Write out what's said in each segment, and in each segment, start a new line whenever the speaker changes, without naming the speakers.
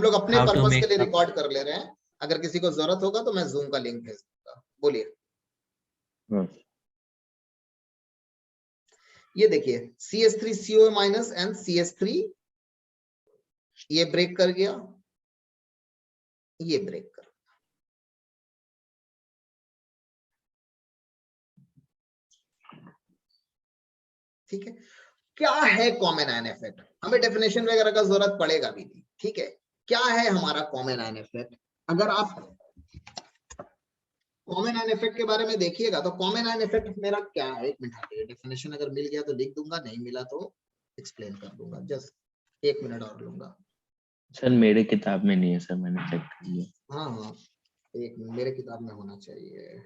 हम लोग अपने
How to
पर्पस
make
के लिए
the-
रिकॉर्ड कर ले रहे हैं, अगर किसी को जरूरत होगा तो मैं जूम का लिंक भेज दूंगा। बोलिए। ये देखिए CH3CO- एंड CH3 ये ब्रेक कर गया, ये ब्रेक कर, ठीक है। क्या है कॉमन आयन इफेक्ट, हमें डेफिनेशन वगैरह का जरूरत पड़ेगा भी नहीं, ठीक है। क्या है हमारा कॉमन आयन इफेक्ट? अगर आप कॉमन आयन इफेक्ट के बारे में देखिएगा तो कॉमन आयन इफेक्ट मेरा क्या है, एक मिनट आइए, डेफिनेशन अगर मिल गया तो लिख दूंगा, नहीं मिला तो एक्सप्लेन कर दूंगा, जस्ट 1 मिनट और लूंगा।
सर मेरे किताब में नहीं है सर, मैंने चेक कर लिया।
हाँ हाँ, एक मिनट, मेरे किताब में होना चाहिए।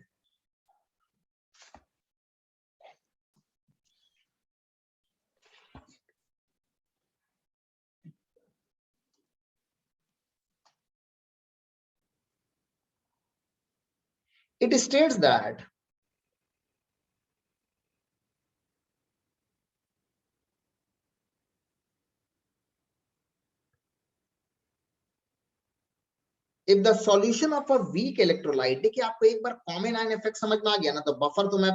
It states that if the solution of a weak electrolyte, देखिए आपको एक बार कॉमन आयन इफेक्ट समझ में आ गया ना, तो बफर तो मैं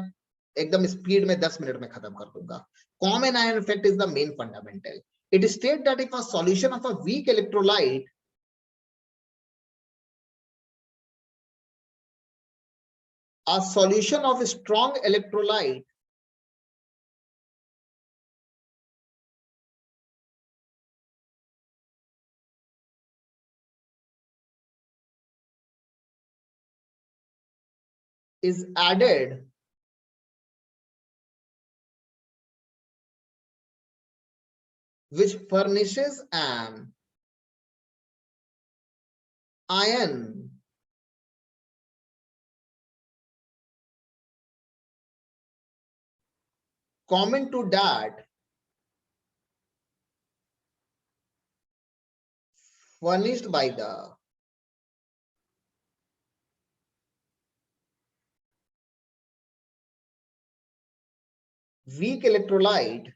एकदम स्पीड में 10 मिनट में खत्म कर दूंगा। Common ion effect is the main fundamental. It states that if a solution of a weak electrolyte a solution of a strong electrolyte is added which furnishes an ion common to that furnished by the weak electrolyte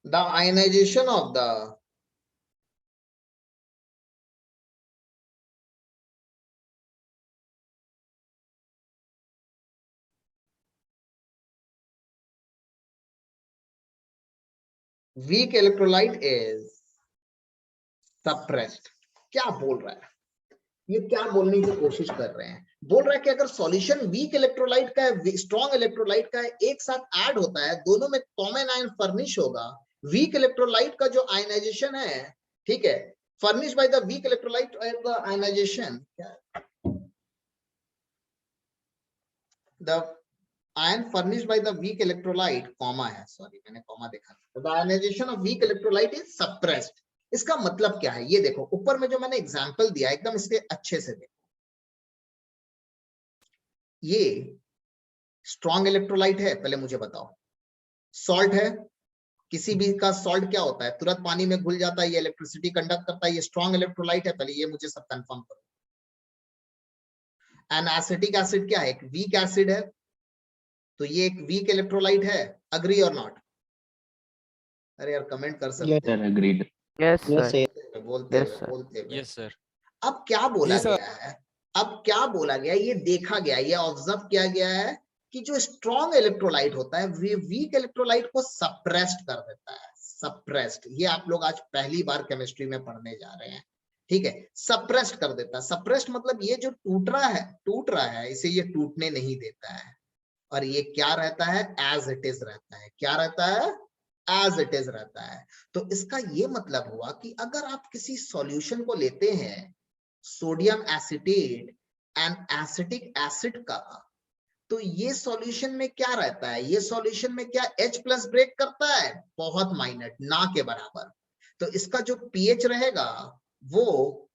the ionization of the weak electrolyte is suppressed। क्या बोल रहा है ये, क्या बोलने की कोशिश कर रहे हैं? बोल रहा है कि अगर सॉल्यूशन वीक इलेक्ट्रोलाइट का है, स्ट्रॉन्ग इलेक्ट्रोलाइट का है, एक साथ ऐड होता है, दोनों में कॉमन आयन फर्निश होगा। वीक इलेक्ट्रोलाइट का जो आयनाइजेशन है, ठीक है, furnish by the weak electrolyte the ionization, the ion furnished by the weak electrolyte, comma है, सॉरी मैंने कॉमा देखा, the ionization of weak electrolyte is suppressed। इसका मतलब क्या है? ये देखो ऊपर में जो मैंने एग्जांपल दिया एकदम इसके अच्छे से देखो, ये स्ट्रॉन्ग इलेक्ट्रोलाइट है, पहले मुझे बताओ। सॉल्ट है, किसी भी का सॉल्ट क्या होता है, तुरंत पानी में घुल जाता है, ये इलेक्ट्रिसिटी कंडक्ट करता है, ये स्ट्रॉन्ग इलेक्ट्रोलाइट है, पहले ये मुझे सब कंफर्म करो। एन एसिटिक एसिड क्या है? एक वीक एसिड है, तो ये एक वीक इलेक्ट्रोलाइट है, अग्री और नॉट? अरे यार कमेंट कर सकते
सर एग्रीड।
यस सर,
बोलते
Yes,
हुए
sir.
बोलते हुए।
Yes sir.
अब क्या बोला
जी, सर।
गया है? अब क्या बोला गया, ये देखा गया, ये ऑब्जर्व किया गया है कि जो स्ट्रॉन्ग इलेक्ट्रोलाइट होता है वे वीक इलेक्ट्रोलाइट को सप्रेस्ड कर देता है। सप्रेस्ड, ये आप लोग आज पहली बार केमिस्ट्री में पढ़ने जा रहे हैं, ठीक है। सप्रेस्ड कर देता है। सप्रेस्ड मतलब ये जो टूट रहा है इसे ये टूटने नहीं देता है, और ये क्या रहता है? एज इट इज रहता है। क्या रहता है? एज इट इज रहता है। तो इसका ये मतलब हुआ कि अगर आप किसी सॉल्यूशन को लेते हैं, sodium acetate and acetic acid का, तो ये सॉल्यूशन में क्या रहता है? ये सॉल्यूशन में क्या H+ ब्रेक करता है? बहुत माइनर, ना के बराबर। तो इसका जो पीएच रहेगा वो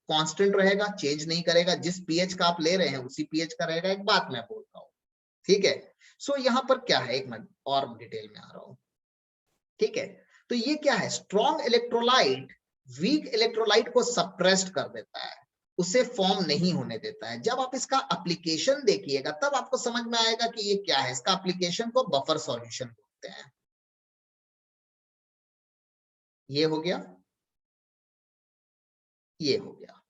कांस्टेंट रहेगा, चेंज नहीं करेगा। जिस पीएच का आप ले रहे हैं उसी पीएच का रहेगा। एक बात मैं बोल रहा हूं, ठीक है। सो यहां पर क्या है, एक मिनट और डिटेल में आ रहा हूं, ठीक है। तो ये क्या है? स्ट्रॉन्ग इलेक्ट्रोलाइट वीक इलेक्ट्रोलाइट को सप्रेस्ड कर देता है, उसे फॉर्म नहीं होने देता है। जब आप इसका एप्लीकेशन देखिएगा तब आपको समझ में आएगा कि ये क्या है। इसका एप्लीकेशन को बफर सॉल्यूशन बोलते हैं। ये हो गया, ये हो गया।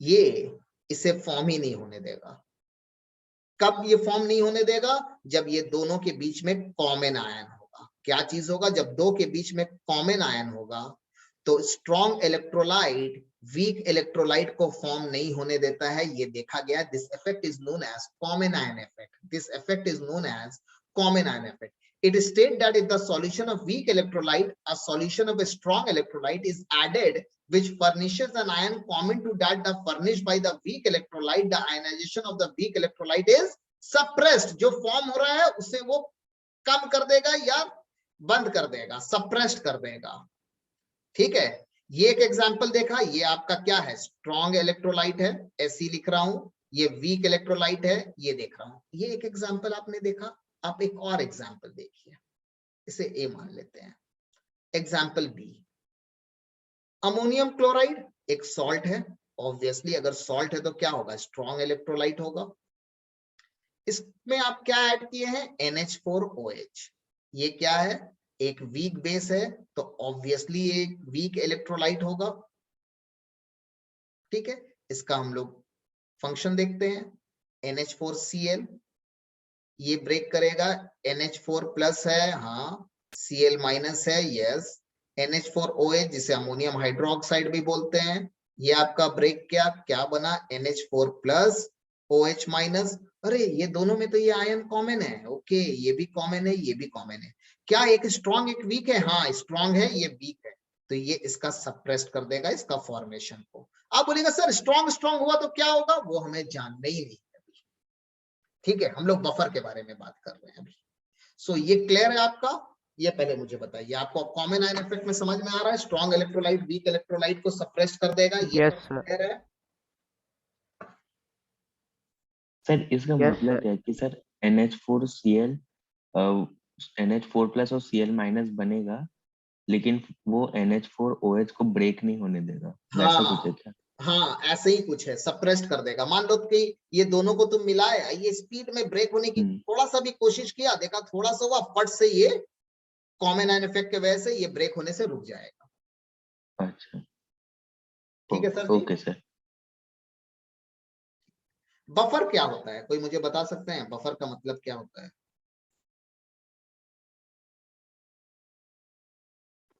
ये इसे फॉर्म ही नहीं होने देगा। कब ये फॉर्म नहीं होने देगा? जब ये दोनों के बीच में कॉमन आयन होगा। क्या चीज होगा? जब दो के बीच में कॉमन आयन होगा तो स्ट्रॉन्ग इलेक्ट्रोलाइट वीक इलेक्ट्रोलाइट को फॉर्म नहीं होने देता है। ये देखा गया। This effect is known as common ion effect. This effect is known as common ion effect. It is stated that if the solution of weak electrolyte, a solution of a strong electrolyte is added, which furnishes an ion common to that the furnished by the weak electrolyte, the ionization of the weak electrolyte is suppressed. जो form हो रहा है उसे वो कम कर देगा या बंद कर देगा, सप्रेस्ड कर देगा। ठीक है, ये एक एग्जांपल देखा। ये आपका क्या है? स्ट्रॉन्ग इलेक्ट्रोलाइट है, ऐसी लिख रहा हूं। ये वीक इलेक्ट्रोलाइट है, ये देख रहा हूं। ये एक एग्जांपल आपने देखा। आप एक और एग्जांपल देखिए, इसे ए मान लेते हैं। एग्जांपल बी, अमोनियम क्लोराइड एक सॉल्ट है। ऑब्वियसली अगर सॉल्ट है तो क्या होगा? स्ट्रॉन्ग इलेक्ट्रोलाइट होगा। इसमें आप क्या ऐड किए हैं? NH4OH। ये क्या है? एक वीक बेस है, तो ऑब्वियसली एक वीक इलेक्ट्रोलाइट होगा। ठीक है, इसका हम लोग फंक्शन देखते हैं। NH4Cl, ये ब्रेक करेगा। NH4 प्लस है, हाँ। Cl माइनस है, यस। NH4OH जिसे अमोनियम हाइड्रोक्साइड भी बोलते हैं, ये आपका ब्रेक क्या बना? NH4 plus OH minus. अरे ये दोनों में तो ये आयन कॉमन है। ओके, ये भी कॉमन है, ये भी कॉमन है। क्या एक स्ट्रॉन्ग एक वीक है? हाँ, स्ट्रॉन्ग है, ये वीक है। तो ये इसका सप्रेस्ड कर देगा, इसका फॉर्मेशन को। आप बोलेगा सर स्ट्रॉन्ग स्ट्रॉन्ग हुआ तो क्या होगा? वो हमें जानना ही नहीं। ठीक है, हम लोग बफर के बारे में बात कर रहे हैं अभी। सो ये क्लियर है आपका? ये पहले मुझे बताइए, आपको कॉमन आयन इफेक्ट में समझ में आ रहा है? स्ट्रॉन्ग इलेक्ट्रोलाइट वीक इलेक्ट्रोलाइट को सप्रेस कर देगा, ये क्लियर है?
सर इसका मतलब क्या है कि सर NH4Cl NH4 प्लस और Cl माइनस बनेगा, लेकिन वो NH4OH को ब्रेक नहीं होने देगा, वैसा कुछ है क्या?
हाँ, ऐसे ही कुछ है, सप्रेस्ड कर देगा। मान लो कि ये दोनों को तुम मिलाए, ये स्पीड में ब्रेक होने की थोड़ा सा भी कोशिश किया, देखा थोड़ा सा हुआ, फट से ये कॉमन आयन इफेक्ट के वजह से ये ब्रेक होने से रुक जाएगा।
अच्छा,
ठीक है सर।
Okay sir.
बफर क्या होता है? कोई मुझे बता सकते हैं बफर का मतलब क्या होता है?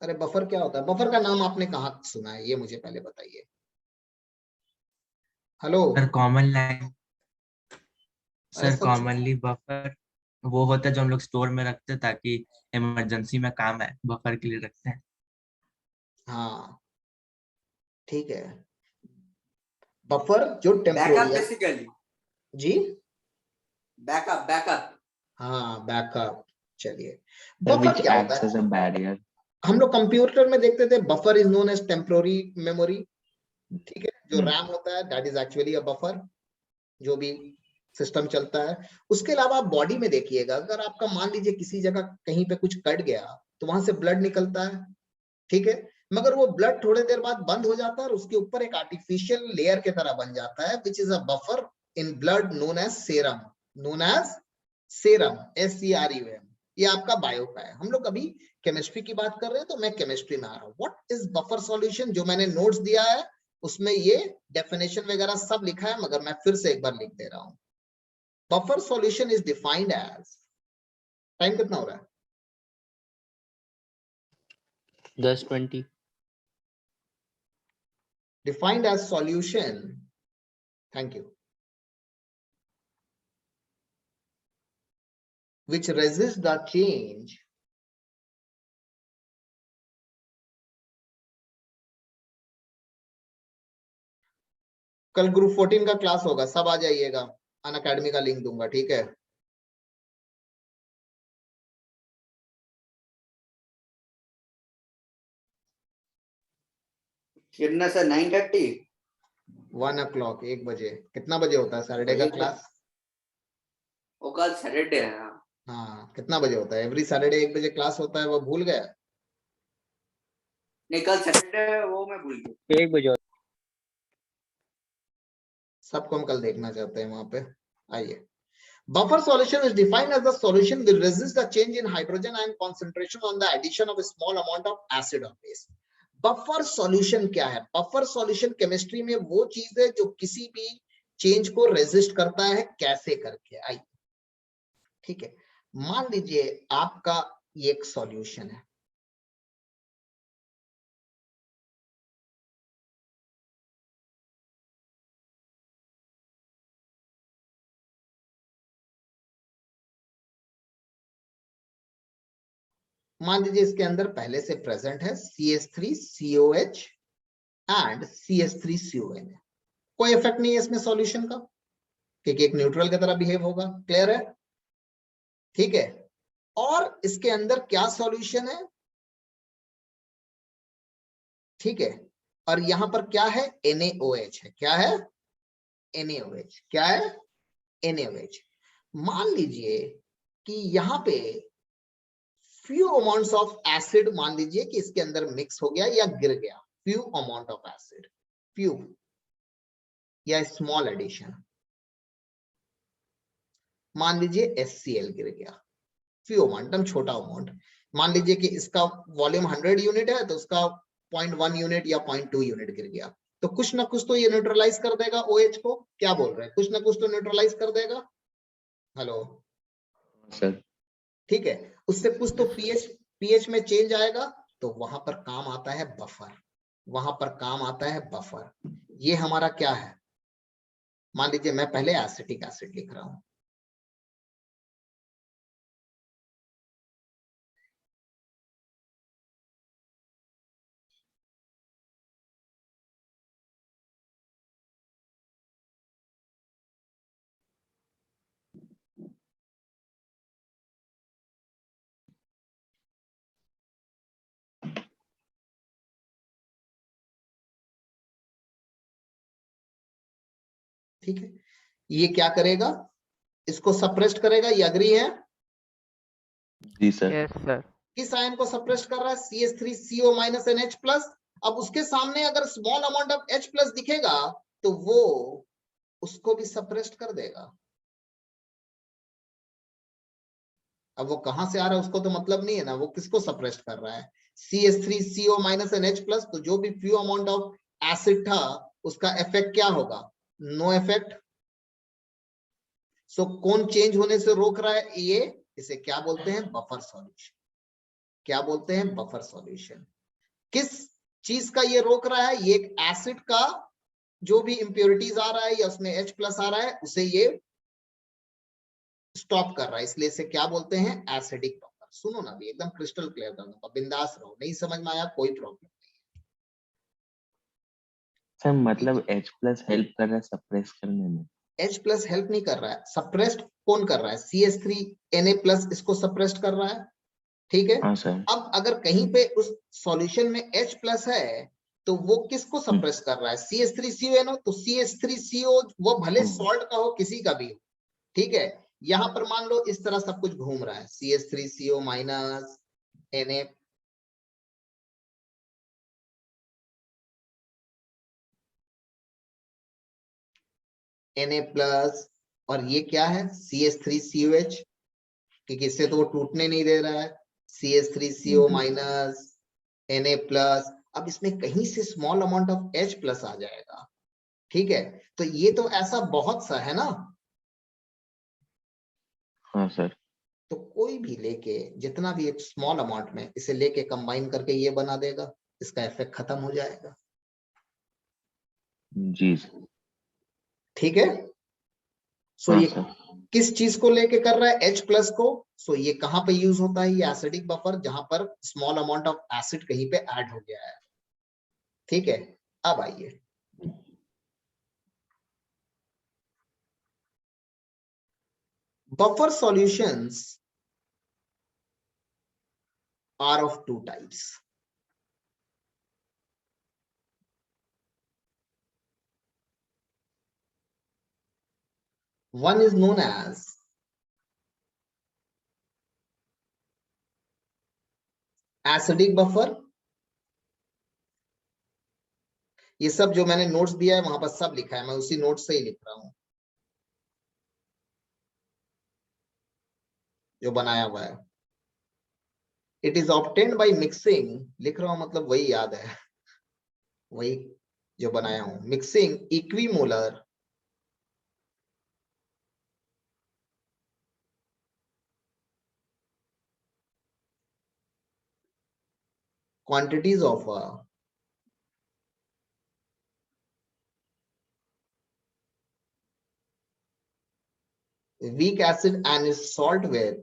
अरे बफर क्या होता है? बफर का नाम आपने कहाँ सुना है? ये मुझे पहले बताइए। Hello
sir common line.
अरे
सर कॉमनली बफर वो होता है जो हम लोग स्टोर में रखते हैं ताकि इमरजेंसी में काम आए, बफर के लिए रखते हैं।
हाँ ठीक है, बफर जो
बैकअप
टेम्पोररी
बेसिकली।
जी,
बैकअप बैकअप।
हाँ बैकअप। चलिए,
Sir,
बफर
which
क्या होता
acts as a
है?
barrier.
हम लोग कंप्यूटर में देखते थे buffer is known as temporary memory. ठीक है, जो रैम होता है that is actually a buffer, जो भी सिस्टम चलता है। उसके अलावा आप बॉडी में देखिएगा, अगर आपका मान लीजिए किसी जगह कहीं पे कुछ कट गया तो वहां से ब्लड निकलता है। ठीक है, मगर वो ब्लड थोड़ी देर बाद बंद हो जाता है और उसके ऊपर एक आर्टिफिशियल लेयर के तरह बन जाता है, which is a buffer in blood known as serum. Known as serum, SERUM। ये आपका बायो का है। हम लोग अभी केमिस्ट्री की बात कर रहे हैं तो मैं केमिस्ट्री में आ रहा हूँ। What is buffer solution? जो मैंने नोट्स दिया है उसमें ये डेफिनेशन वगैरह सब लिखा है, मगर मैं फिर से एक बार लिख दे रहा हूँ। Buffer solution is defined as, time कितना हो रहा है?
10:20.
Defined as solution, thank you, which resists the change कल ग्रुप 14 का क्लास होगा, सब आ जाइएगा। अनअकैडमी का लिंक दूंगा, ठीक है?
कितना सर? 9:30
1 o'clock, 1 बजे। कितना बजे होता है सैटरडे का क्लास?
वो कल सैटरडे है।
हाँ, कितना बजे होता है? एवरी सैटरडे 1 बजे क्लास होता है, वो भूल गया?
नहीं, कल सैटरडे वो मैं भूल गया।
1 बजे।
सबको हम कल देखना चाहते हैं वहां पे। आइए, buffer solution is defined as the solution will resist the change in hydrogen ion concentration on the addition of a small amount of acid or base. Buffer solution क्या है? बफर सॉल्यूशन केमिस्ट्री में वो चीज है जो किसी भी change को रेजिस्ट करता है। कैसे करके? आई, ठीक है, मान लीजिए आपका ये एक सॉल्यूशन है, मान लीजिए इसके अंदर पहले से प्रेजेंट है CH3COH एंड CH3CON। कोई इफेक्ट नहीं है इसमें सॉल्यूशन का, क्योंकि एक न्यूट्रल की तरह बिहेव होगा। क्लियर है? ठीक है, और इसके अंदर क्या सॉल्यूशन है? ठीक है, और यहां पर क्या है? NaOH है। क्या है? NaOH। क्या है? NaOH। मान लीजिए कि यहां पे फ्यू अमाउंट्स ऑफ एसिड, मान लीजिए कि इसके अंदर मिक्स हो गया या गिर गया, few amount of acid, few या स्मॉल एडिशन, मान लीजिए HCl गिर गया, फ्यू अमाउंट, एकदम छोटा अमाउंट। मान लीजिए कि इसका वॉल्यूम 100 यूनिट है, तो उसका 0.1 यूनिट या 0.2 यूनिट गिर गया, तो कुछ ना कुछ तो ये न्यूट्रलाइज कर देगा OH को। क्या बोल रहे हैं? कुछ ना कुछ तो न्यूट्रलाइज कर देगा। Hello
sir.
ठीक है, उससे कुछ तो पीएच में चेंज आएगा, तो वहां पर काम आता है बफर। वहां पर काम आता है बफर। ये हमारा क्या है? मान लीजिए मैं पहले एसिटिक एसिड लिख रहा हूं, ठीक है, ये क्या करेगा? इसको सप्रेस्ड करेगा। ये अग्री है?
जी सर।
Yes sir.
किस आयन को सप्रेस कर रहा है? CH3CO minus NH plus. अब उसके सामने अगर small amount of H plus दिखेगा, तो वो उसको भी सप्रेस्ड कर देगा। अब वो कहां से आ रहा है उसको तो मतलब नहीं है ना, वो किसको सप्रेस्ड कर रहा है? CH3CO minus NH plus. तो जो भी फ्यू अमाउंट ऑफ एसिड था, उसका इफेक्ट क्या होगा? No effect. सो कौन चेंज होने से रोक रहा है? ये, इसे क्या बोलते हैं? Buffer solution. क्या बोलते हैं? Buffer solution. किस चीज का ये रोक रहा है? ये एक एसिड का जो भी इंप्योरिटीज आ रहा है या उसमें H प्लस आ रहा है, उसे ये स्टॉप कर रहा है, इसलिए इसे क्या बोलते हैं? Acidic buffer. सुनो ना, भी एकदम क्रिस्टल क्लियर कर दूंगा, बिंदास रहो। नहीं समझ में आया कोई प्रॉब्लम
सर मतलब H प्लस हेल्प कर रहा है सप्रेस करने में।
H प्लस हेल्प नहीं कर रहा है। सप्रेस्ड कौन कर रहा है? CH3Na प्लस इसको सप्रेस्ड कर रहा है। ठीक है,
हाँ सर।
अब अगर कहीं पे उस सॉल्यूशन में H प्लस है, तो वो किसको सप्रेस कर रहा है? CH3CONO। तो CH3CO वो भले सॉल्ट का हो, किसी का भी हो, ठीक है, यहां पर मान लो इस तरह सब कुछ घूम रहा है, CH3CO minus Na, Na plus, और ये क्या है? CH3COH, क्योंकि इससे तो वो टूटने नहीं दे रहा है। CH3CO minus Na plus. अब इसमें कहीं से small amount of H plus आ जाएगा। ठीक है, तो ये तो ऐसा बहुत सा है ना,
हाँ सर।
तो कोई भी लेके जितना भी एक स्मॉल अमाउंट में इसे लेके कंबाइन करके ये बना देगा, इसका इफेक्ट खत्म हो जाएगा।
जी सर।
ठीक है, सो
हाँ
ये
सर।
किस चीज को लेके कर रहा है? H प्लस को। सो ये कहां पे यूज होता है? ये एसिडिक बफर, जहां पर स्मॉल अमाउंट ऑफ एसिड कहीं पे ऐड हो गया है। ठीक है, अब आइए, buffer solutions are of two types. One is known as acidic buffer, ये सब जो मैंने नोट्स दिया है वहां पर सब लिखा है, मैं उसी नोट्स से ही लिख रहा हूं जो बनाया हुआ है। It is obtained by mixing, लिख रहा हूं मतलब वही याद है, वही जो बनाया हूं। Mixing equimolar quantities of weak acid and its salt with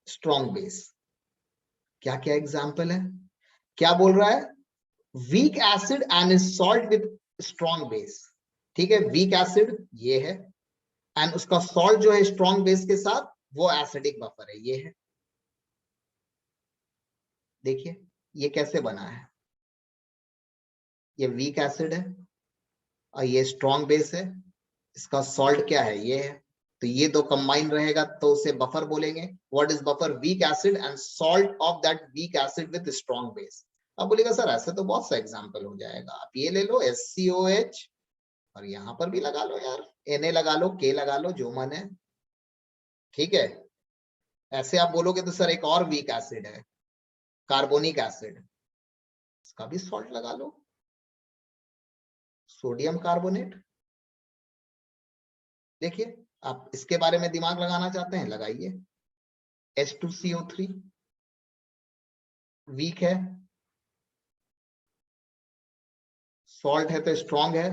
strong base। क्या क्या एग्जाम्पल है, क्या बोल रहा है? Weak acid and is salt with strong base. ठीक है, वीक एसिड ये है एंड उसका सॉल्ट जो है स्ट्रॉन्ग बेस के साथ, वो एसिडिक बफर है, ये है। देखिए ये कैसे बना है, ये वीक एसिड है और ये स्ट्रॉन्ग बेस है, इसका सॉल्ट क्या है, ये है। तो ये दो कंबाइन रहेगा तो उसे बफर बोलेंगे। What is buffer? Weak acid and salt of that weak acid with strong base. अब बोलेगा सर ऐसे तो बहुत सा एग्जांपल हो जाएगा, आप ये ले लो SCOH और यहाँ पर भी लगा लो यार, Na लगा लो, K लगा लो, जो मन है। ठीक है, ऐसे आप बोलोगे तो सर एक और वीक एसिड है कार्बोनिक एसिड, इसका भी सॉल्ट लगा लो, सोडियम कार्बोनेट। देखिए आप इसके बारे में दिमाग लगाना चाहते हैं, लगाइए। H2CO3 वीक है, सॉल्ट है तो स्ट्रॉन्ग है।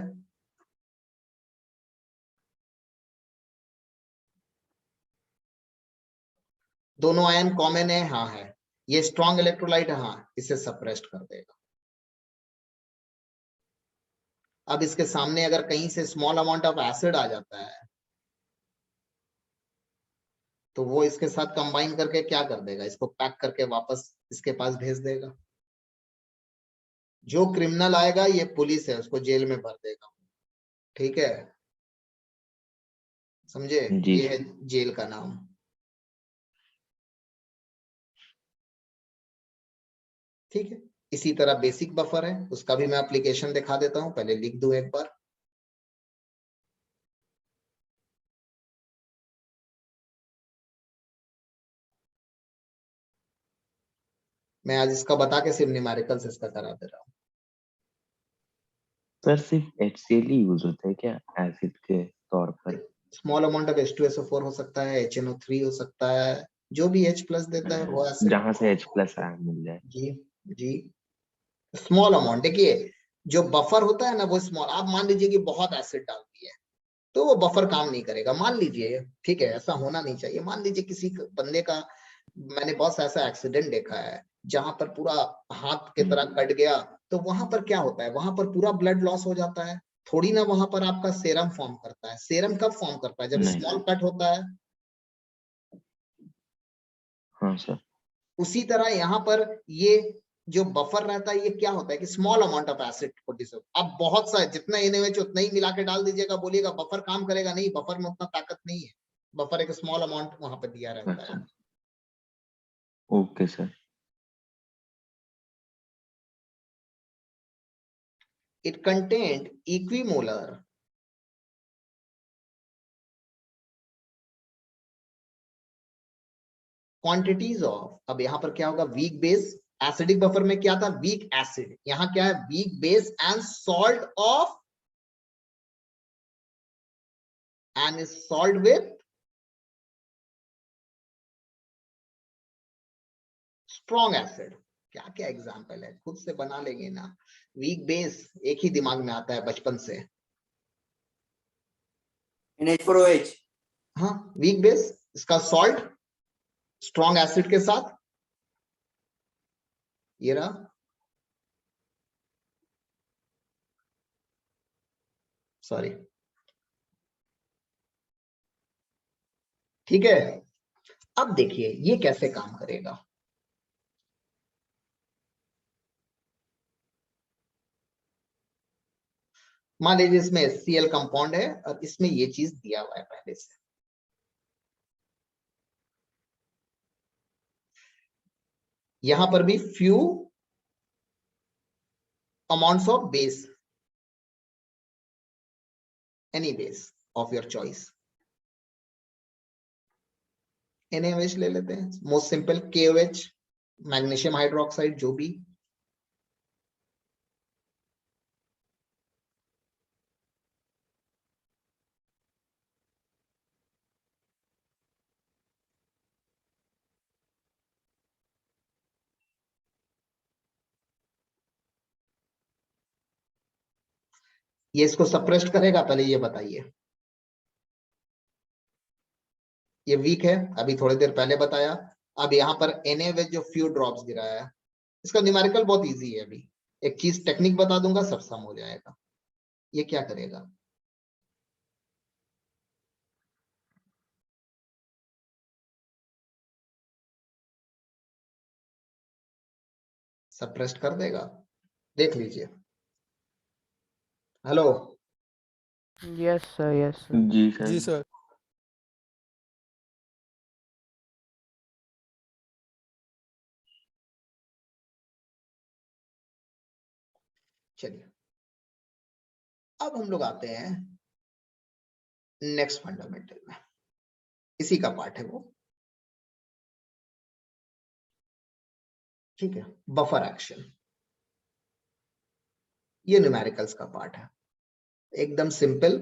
दोनों आयन कॉमन है, हाँ है। ये स्ट्रॉन्ग इलेक्ट्रोलाइट है, हाँ, इसे सप्रेस्ड कर देगा। अब इसके सामने अगर कहीं से स्मॉल अमाउंट ऑफ एसिड आ जाता है तो वो इसके साथ कंबाइन करके क्या कर देगा, इसको पैक करके वापस इसके पास भेज देगा। जो क्रिमिनल आएगा, ये पुलिस है, उसको जेल में भर देगा। ठीक है, समझे?
जी
ये है जेल का नाम। ठीक है, इसी तरह बेसिक बफर है, उसका भी मैं एप्लीकेशन दिखा देता हूं, पहले लिख दूं एक बार। मैं आज इसका बता के सिर्फ न्यूमेरिकल्स इसका करा दे रहा हूँ।
सर सिर्फ HCl ही यूज होता है क्या एसिड के तौर पर?
स्मॉल अमाउंट ऑफ H2SO4 हो सकता है, HNO3 हो सकता है, जो भी H प्लस देता है वो एसिड।
जहां से H+ आयन मिल जाए।
जी जी, स्मॉल अमाउंट। देखिए जो बफर होता है ना वो स्मॉल, आप मान लीजिए कि बहुत एसिड डाल दिए तो वो बफर काम नहीं करेगा, मान लीजिए। ठीक है, ऐसा होना नहीं चाहिए। मान लीजिए किसी बंदे का, मैंने बहुत सा ऐसा एक्सीडेंट देखा है जहां पर पूरा हाथ की तरह कट गया, तो वहां पर क्या होता है, वहां पर पूरा ब्लड लॉस हो जाता है। थोड़ी ना वहां पर आपका सेरम फॉर्म करता है। सेरम कब फॉर्म करता है? जब
नहीं
स्मॉल
सर।
कट होता है।
हाँ सर।
उसी तरह यहाँ पर ये जो बफर रहता है, ये क्या होता है कि स्मॉल अमाउंट ऑफ एसिड को डिसॉल्व। अब बहुत सा जितना NaOH उतना ही मिला के डाल दीजिएगा, बोलिएगा बफर काम करेगा, नहीं, बफर में उतना ताकत नहीं है। बफर एक स्मॉल अमाउंट वहां पर दिया रहता है।
अच्छा, okay sir.
It contained equimolar quantities of, अब यहां पर क्या होगा, वीक बेस। एसिडिक बफर में क्या था, वीक एसिड, यहां क्या है, weak base and salt of, and salt with strong acid. क्या क्या एग्जाम्पल है, खुद से बना लेंगे ना। वीक बेस एक ही दिमाग में आता है बचपन से।
NH4OH।
हाँ, वीक बेस, इसका सॉल्ट स्ट्रॉन्ग एसिड के साथ, ये रहा। सॉरी, ठीक है। अब देखिए ये कैसे काम करेगा। मान लीजिए इसमें HCl कंपाउंड है और इसमें ये चीज दिया हुआ है पहले से। यहां पर भी few amounts of base, any base of your choice. NaOH ले लेते हैं, most simple KOH, magnesium hydroxide, जो भी। ये इसको सप्रेस्ड करेगा, पहले ये बताइए। ये वीक है, अभी थोड़ी देर पहले बताया। अब यहाँ पर NaOH जो फ्यू ड्रॉप्स गिराया है, इसका न्यूमेरिकल बहुत इजी है। अभी एक चीज टेक्निक बता दूंगा, सब सम हो जाएगा। ये क्या करेगा, सप्रेस्ड कर देगा। देख लीजिए। Hello,
Yes, sir. Yes, sir.
जी सर।
जी सर।
चलिए अब हम लोग आते हैं नेक्स्ट फंडामेंटल में, इसी का पार्ट है वो। ठीक है, बफर एक्शन, ये न्यूमेरिकल्स का पार्ट है, एकदम सिंपल।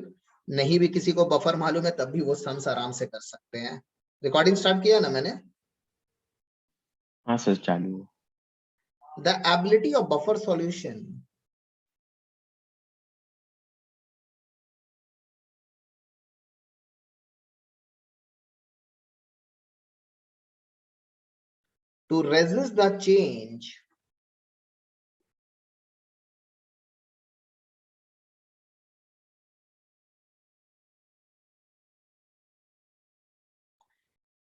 नहीं भी किसी को बफर मालूम है तब भी वो सम्स आराम से कर सकते हैं। रिकॉर्डिंग स्टार्ट किया ना मैंने?
हाँ सर, चालू है।
The ability of buffer solution to resist the change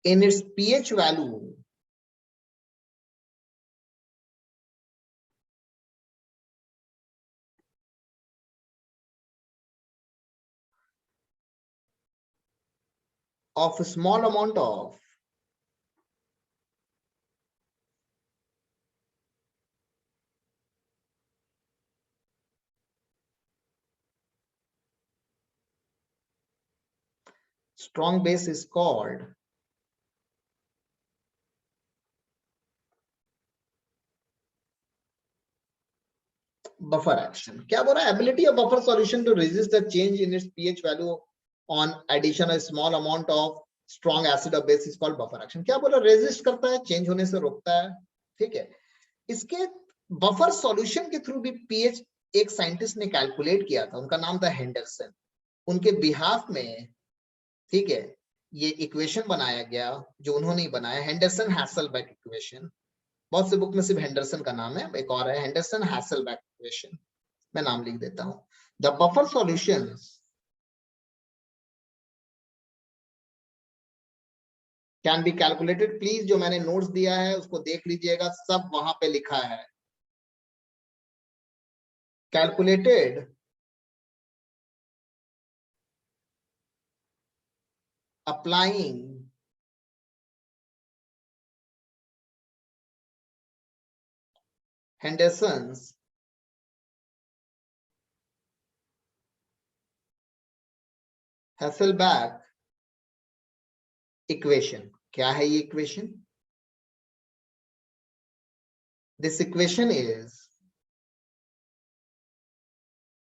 in its pH value of a small amount of strong base is called buffer action. क्या बोल रहा है? Ability of buffer solution to resist the change in its pH value on addition of small amount of strong acid or base is called buffer action. क्या बोल रहा है? Resist करता है, चेंज होने से रोकता है। ठीक है, इसके बफर सॉल्यूशन के थ्रू भी पीएच एक साइंटिस्ट ने कैलकुलेट किया था, उनका नाम था हेंडरसन। उनके बिहाफ में, ठीक है, ये इक्वेशन बनाया गया जो उन्होंने ही बनाया, हेंडरसन हैसलबैक इक्वेशन। बहुत से बुक में सिर्फ हेंडरसन का नाम है, एक और है हेंडरसन हैसलबैक इक्वेशन, मैं नाम लिख देता हूं। The buffer solutions can be calculated. Please जो मैंने नोट्स दिया है उसको देख लीजिएगा, सब वहां पे लिखा है। Calculated applying Henderson's Hasselbalch equation। क्या है ये equation? This equation is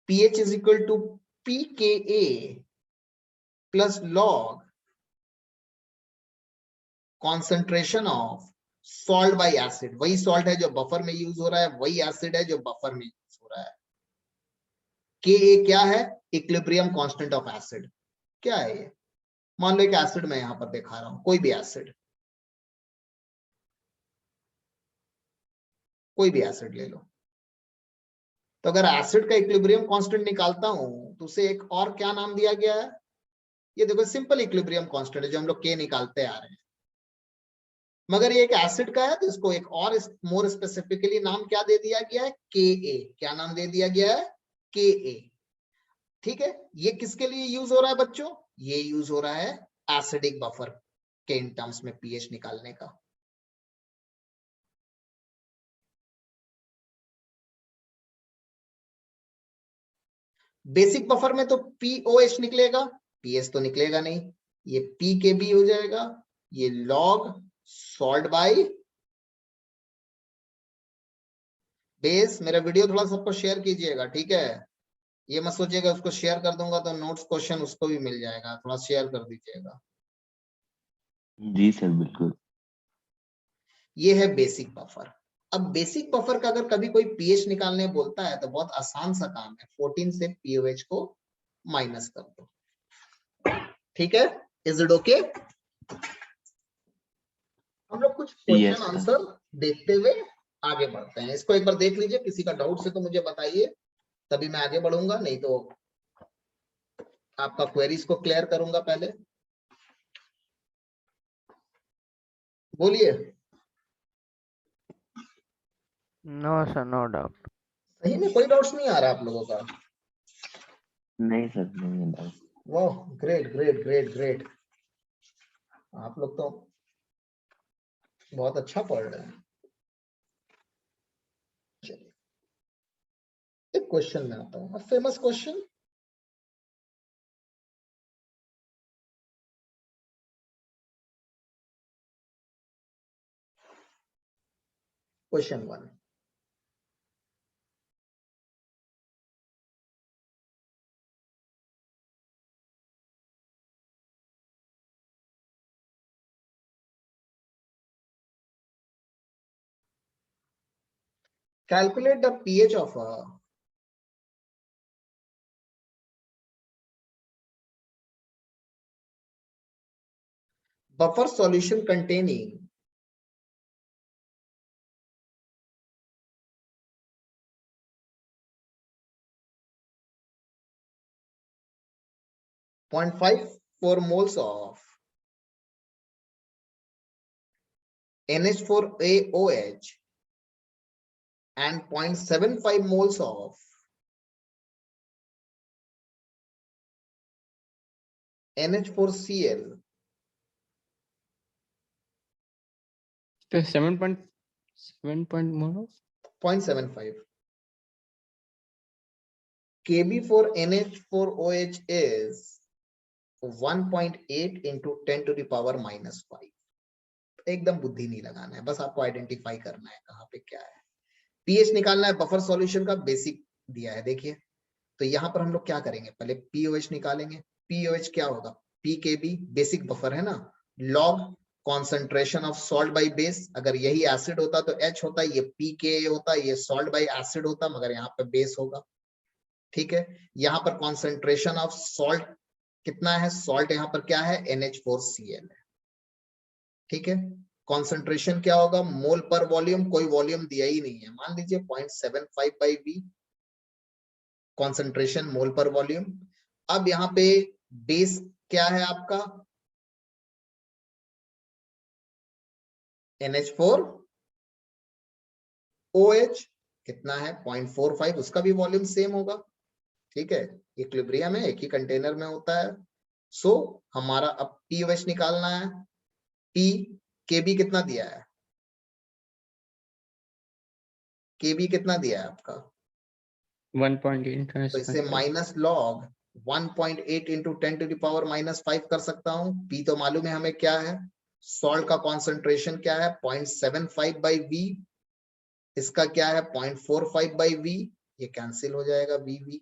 pH is equal to pKa plus log concentration of salt by acid। वही सॉल्ट है जो बफर में यूज हो रहा है, वही एसिड है जो बफर में यूज हो रहा है। Ka क्या है? Equilibrium constant of acid. क्या है ये? मान लो एक एसिड मैं यहां पर दिखा रहा हूं, कोई भी एसिड, कोई भी एसिड ले लो। तो अगर एसिड का इक्विलिब्रियम कांस्टेंट निकालता हूं तो उसे एक और क्या नाम दिया गया है? ये देखो सिंपल इक्विलिब्रियम कांस्टेंट है जो हम लोग के निकालते आ रहे हैं, मगर ये एक एसिड का है तो इसको एक और मोर स्पेसिफिकली नाम क्या दे दिया गया है? Ka। क्या नाम दे दिया गया है? Ka। ठीक है, ये किसके लिए यूज हो रहा है बच्चों? ये यूज हो रहा है एसिडिक बफर के इन टर्म्स में पीएच निकालने का। बेसिक बफर में तो पीओएच निकलेगा, पीएच तो निकलेगा नहीं, ये पी के बी हो जाएगा, ये लॉग सॉल्ट बाय बेस। मेरा वीडियो थोड़ा सबको शेयर कीजिएगा, ठीक है? ये मत सोचिएगा उसको शेयर कर दूंगा तो नोट्स क्वेश्चन उसको भी मिल जाएगा, थोड़ा शेयर कर दीजिएगा।
जी सर बिल्कुल।
ये है बेसिक बफर। अब बेसिक बफर का अगर कभी कोई पीएच निकालने बोलता है तो बहुत आसान सा काम है, 14 से पीओएच को माइनस कर दो, ठीक है? Is it okay? हम लोग कुछ
Yes,
क्वेश्चन
sir.
आंसर देखते हुए आगे बढ़ते हैं। इसको एक बार देख लीजिए, किसी का डाउट से तो मुझे बताइए, तभी मैं आगे बढ़ूंगा, नहीं तो आपका क्वेरीज को क्लियर करूंगा। पहले बोलिए।
No, sir, no doubt.
सही में कोई डाउट्स नहीं आ रहा आप लोगों का?
नहीं सर, नहीं है doubt.
वाह, ग्रेट ग्रेट ग्रेट ग्रेट, आप लोग तो बहुत अच्छा पढ़ रहे हैं। चलिए एक क्वेश्चन में आता हूँ, famous question. Question 1, calculate the pH of a buffer solution containing 0.54 moles of NH4AOH and 0.75 moles of NH4Cl.
So 7.7 more.
0.75 Kb for NH4OH is 1.8 into 10 to the power minus 5. एकदम बुद्धि नहीं लगाना है, बस आपको आइडेंटिफाई करना है कहाँ पे क्या है। पीएच निकालना है बफर सॉल्यूशन का, बेसिक दिया है देखिए। तो यहाँ पर हम लोग क्या करेंगे, पहले पीओएच निकालेंगे। पीओएच क्या होगा? पी के बी बेसिक बफर है ना, log concentration of salt by base. अगर यही एसिड होता तो एच होता, ये पी के होता, ये सॉल्ट बाई एसिड होता, मगर यहाँ पे बेस होगा, ठीक है? यहाँ पर कॉन्सेंट्रेशन ऑफ सॉल्ट कितना है? सॉल्ट यहाँ पर क्या है? NH4Cl है, ठीक है? कॉन्सेंट्रेशन क्या होगा? मोल पर वॉल्यूम, कोई वॉल्यूम दिया ही नहीं है, मान लीजिए 0.75 बाई V कॉन्सेंट्रेशन मोल पर वॉल्यूम। अब यहाँ पे बेस क्या है आपका? NH4OH कितना है? 0.45, उसका भी वॉल्यूम सेम होगा, ठीक है? इक्विलिब्रियम है, एक ही कंटेनर में होता है। सो हमारा अब पीओएच निकालना है। पी केबी कितना दिया है? केबी कितना दिया है आपका?
1.8
तो इसे minus log 1.8 into 10 to the power minus 5 कर सकता हूँ। पी तो मालूम है हमें क्या है, सॉल्ट का कॉन्सेंट्रेशन क्या है? 0.75 बाई वी। इसका क्या है? 0.45 बाई वी। ये कैंसिल हो जाएगा, वी वी।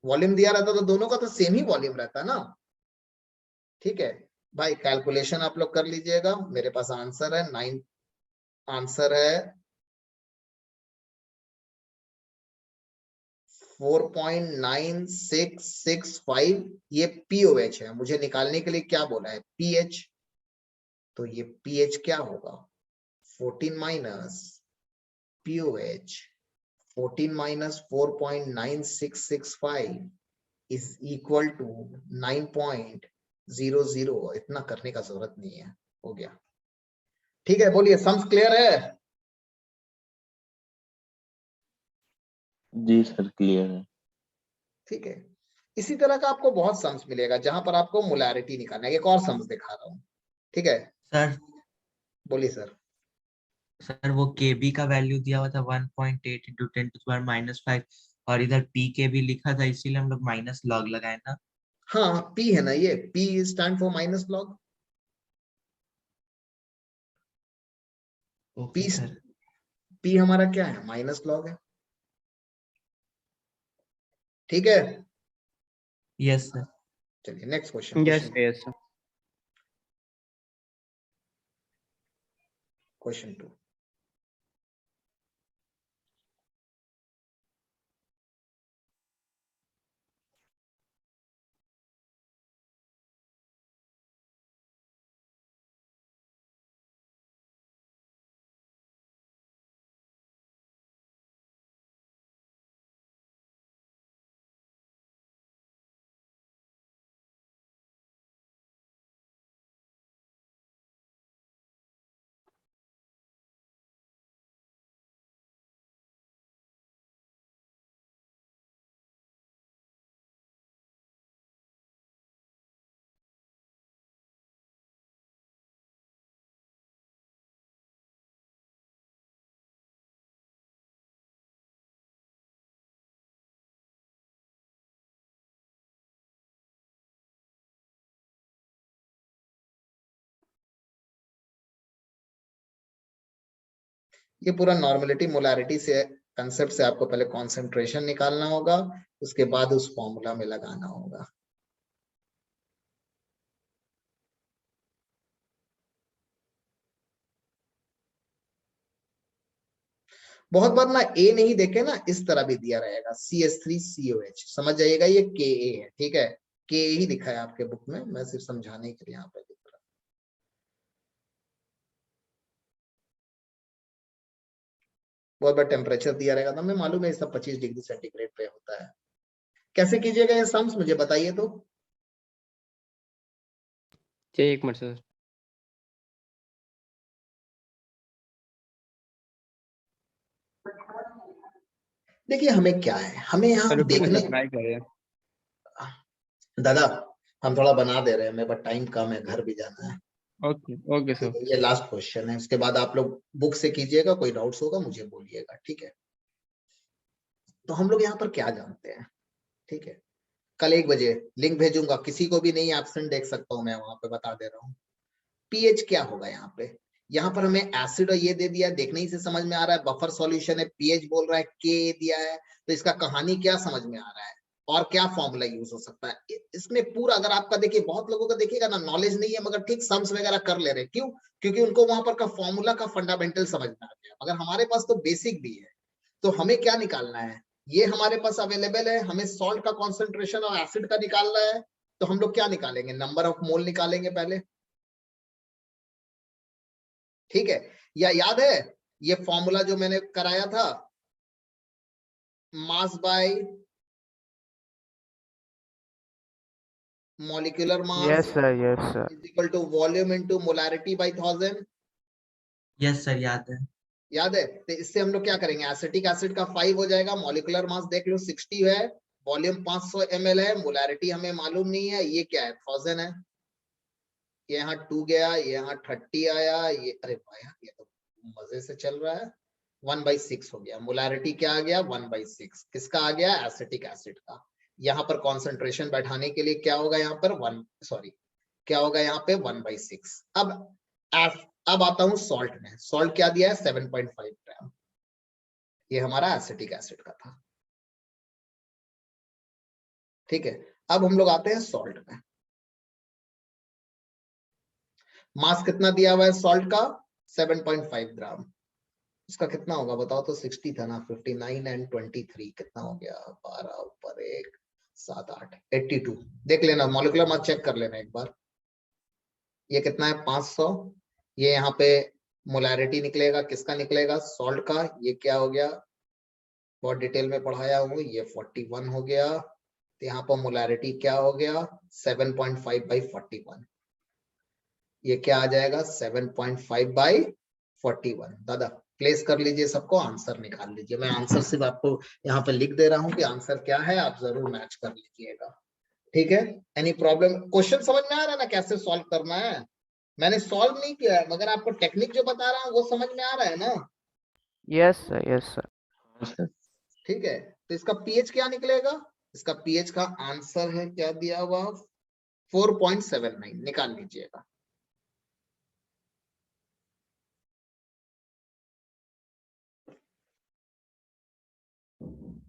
वॉल्यूम दिया रहता तो दोनों का तो सेम ही वॉल्यूम रहता ना, ठीक है भाई? कैलकुलेशन आप लोग कर लीजिएगा, मेरे पास आंसर है 9, आंसर है 4.9665। ये पीओएच है, मुझे निकालने के लिए क्या बोला है? पीएच। तो ये पीएच क्या होगा? 14 minus pOH, 14 minus 4.9665 is equal to 9.00। इतना करने का जरूरत नहीं है, हो गया, ठीक है? बोलिए, सम्स क्लियर है?
जी सर क्लियर है।
ठीक है, इसी तरह का आपको बहुत सम्स मिलेगा जहां पर आपको मोलैरिटी निकालना है। एक और सम्स दिखा रहा हूँ, ठीक है?
सर
बोलिए सर।
सर वो केबी का वैल्यू दिया हुआ था 1.8 इंटू 10⁻⁵ और इधर पी के भी लिखा था, इसीलिए हम लोग माइनस लॉग लगाए ना।
हाँ पी है ना, ये P stand for minus log.
Okay
P
sir.
P हमारा क्या है? माइनस लॉग है, ठीक है?
Yes sir.
चलिए next question.
Yes, yes.
Question 2। ये पूरा नॉर्मलिटी मोलैरिटी से कंसेप्ट से आपको पहले कॉन्सेंट्रेशन निकालना होगा, उसके बाद उस फॉर्मूला में लगाना होगा। बहुत बार ना ए नहीं देखे ना, इस तरह भी दिया रहेगा CH3COH, समझ जाइएगा ये Ka है, ठीक है? Ka ही दिखा है आपके बुक में, मैं सिर्फ समझाने के लिए यहाँ पे लिख रहा हूँ। बहुत बार टेम्परेचर दिया रहेगा, तो हमें मालूम है सब 25 डिग्री सेंटीग्रेड पे होता है। कैसे कीजिएगा ये सम्स, मुझे बताइए तो।
चाहिए एक मिनट सर।
देखिए हमें क्या है, हमें यहाँ
रुकिए ना
देखने,
सर, ट्राई कर रहे हैं।
दादा हम थोड़ा बना दे रहे हैं, मेरे पास टाइम कम है, घर भी जाना है।
ओके ओके
ठीक
सर।
है, ये लास्ट क्वेश्चन है, उसके बाद आप लोग बुक से कीजिएगा, कोई डाउट्स होगा मुझे बोलिएगा, ठीक है? तो हम लोग यहाँ पर क्या जानते हैं, ठीक है? कल 1 बजे लिंक भेजूंगा, किसी को भी नहीं एब्सेंट देख सकता हूँ मैं, वहां पे बता दे रहा हूँ। पीएच क्या होगा यहाँ पे? यहाँ पर हमें एसिड और ये दे दिया, देखने ही से समझ में आ रहा है बफर सॉल्यूशन है, पीएच बोल रहा है, के दिया है, तो इसका कहानी क्या समझ में आ रहा है और क्या फॉर्मूला यूज हो सकता है इसमें पूरा। अगर आपका देखिए, बहुत लोगों का देखिएगा ना नॉलेज नहीं है, मगर ठीक सम्स वगैरह कर ले रहे, क्यों? क्योंकि उनको वहां पर का फॉर्मूला का फंडामेंटल समझ में आ गया, मगर हमारे पास तो बेसिक भी है। तो हमें क्या निकालना है, ये हमारे पास अवेलेबल है, हमें सॉल्ट का कॉन्सेंट्रेशन और एसिड का निकालना है। तो हम लोग क्या निकालेंगे, नंबर ऑफ मोल निकालेंगे पहले, ठीक है? या याद है ये फॉर्मूला जो मैंने कराया था, mass by molecular mass
Yes, sir. Yes, sir.
Is equal to volume into molarity by 1000।
Yes sir याद है।
याद है? तो इससे हम लोग क्या करेंगे, एसिटिक एसिड का 5 हो जाएगा, मॉलिक्यूलर मास देख लो 60 है, वॉल्यूम 500 ml है, मोलैरिटी हमें मालूम नहीं है, ये क्या है 1000 है। ये यहाँ 2 गया, ये यहाँ 30 आया, ये अरे भाई ये तो मजे से चल रहा है। 1/6 हो गया, मोलैरिटी क्या आ गया 1/6, किसका आ गया, एसिटिक एसिड का। यहाँ पर कॉन्सेंट्रेशन बैठाने के लिए क्या होगा, यहाँ पर क्या होगा यहाँ पे 1/6। अब आता हूँ सॉल्ट में, सॉल्ट क्या दिया है 7.5 ग्राम, ये हमारा एसिटिक एसिड का था, ठीक है? अब हम लोग आते हैं सॉल्ट में, मास कितना दिया हुआ है सॉल्ट का 7.5 ग्राम, इसका कितना होगा बताओ तो, 60 था ना, 59 एंड 23 कितना हो गया, 12 ऊपर 1 7 8 82। देख लेना मॉलिक्यूलर मास चेक कर लेना एक बार, ये कितना है 500। ये यहाँ पे मोलैरिटी निकलेगा, किसका निकलेगा, सॉल्ट का, ये क्या हो गया, बहुत डिटेल में पढ़ाया हूँ, ये 41 हो गया। तो यहाँ पर मोलैरिटी क्या हो गया 7.5/41, ये क्या आ जाएगा 7.5/41। दादा प्लेस कर लीजिए सबको, आंसर निकाल लीजिए, मैं आंसर सिर्फ आपको यहाँ पे लिख दे रहा हूँ कि आंसर क्या है, आप जरूर मैच कर लीजिएगा। ठीक है, एनी प्रॉब्लम? क्वेश्चन समझ में आ रहा है ना कैसे सॉल्व करना है? मैंने सॉल्व नहीं किया है, मगर आपको टेक्निक जो बता रहा हूँ वो समझ में आ रहा है ना?
Yes sir, yes sir.
हाँ सर।
ठीक है, तो इसका पीएच क्या निकलेगा? इसका पीएच का आंसर है क्या दिया हुआ, 4.79 निकाल लीजिएगा।